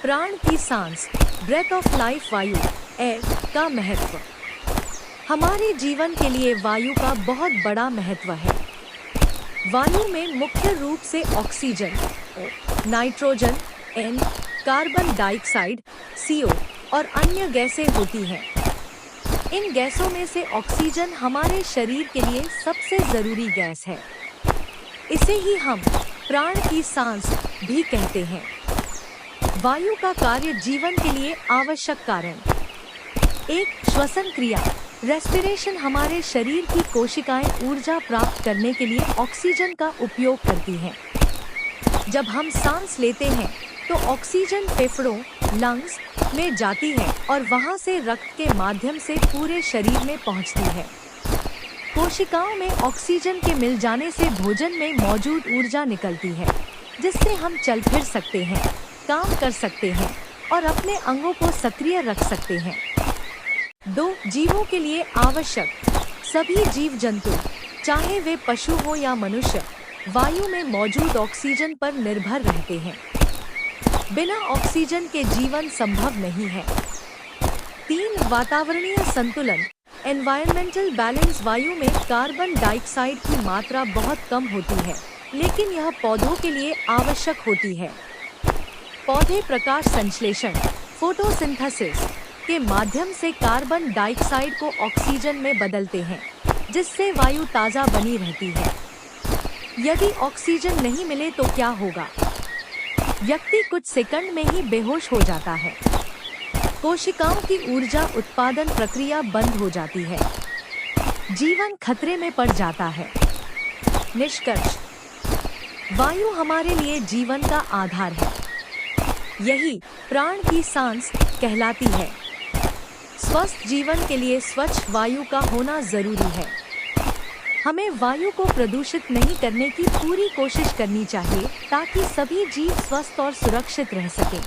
प्राण की सांस, ब्रेथ ऑफ लाइफ, वायु, एयर का महत्व। हमारे जीवन के लिए वायु का बहुत बड़ा महत्व है। वायु में मुख्य रूप से oxygen, O, nitrogen, N, carbon dioxide, CO और अन्य गैसें होती हैं। इन गैसों में से ऑक्सीजन हमारे शरीर के लिए सबसे जरूरी गैस है। इसे ही हम प्राण की सांस भी कहते हैं। वायु का कार्य जीवन के लिए आवश्यक कारण। एक, श्वसन क्रिया, रेस्पिरेशन। हमारे शरीर की कोशिकाएं ऊर्जा प्राप्त करने के लिए ऑक्सीजन का उपयोग करती हैं। जब हम सांस लेते हैं तो ऑक्सीजन फेफड़ों, लंग्स में जाती है और वहां से रक्त के माध्यम से पूरे शरीर में पहुंचती है। कोशिकाओं में ऑक्सीजन के मिल जाने से भोजन में मौजूद ऊर्जा निकलती है, जिससे हम चल फिर सकते हैं, काम कर सकते हैं और अपने अंगों को सक्रिय रख सकते हैं। 2, जीवों के लिए आवश्यक। सभी जीव जंतु, चाहे वे पशु हो या मनुष्य, वायु में मौजूद ऑक्सीजन पर निर्भर रहते हैं। बिना ऑक्सीजन के जीवन संभव नहीं है। 3, वातावरणीय संतुलन, एनवायरमेंटल बैलेंस। वायु में कार्बन डाइऑक्साइड की मात्रा बहुत कम होती है, लेकिन यह पौधों के लिए आवश्यक होती है। पौधे प्रकाश संश्लेषण, फोटोसिंथेसिस के माध्यम से कार्बन डाइऑक्साइड को ऑक्सीजन में बदलते हैं, जिससे वायु ताज़ा बनी रहती है। यदि ऑक्सीजन नहीं मिले तो क्या होगा? व्यक्ति कुछ सेकंड में ही बेहोश हो जाता है। कोशिकाओं की ऊर्जा उत्पादन प्रक्रिया बंद हो जाती है। जीवन खतरे में पड़ जाता है। निष्कर्ष, वायु हमारे लिए जीवन का आधार है। यही प्राण की सांस कहलाती है। स्वस्थ जीवन के लिए स्वच्छ वायु का होना जरूरी है। हमें वायु को प्रदूषित नहीं करने की पूरी कोशिश करनी चाहिए, ताकि सभी जीव स्वस्थ और सुरक्षित रह सकें।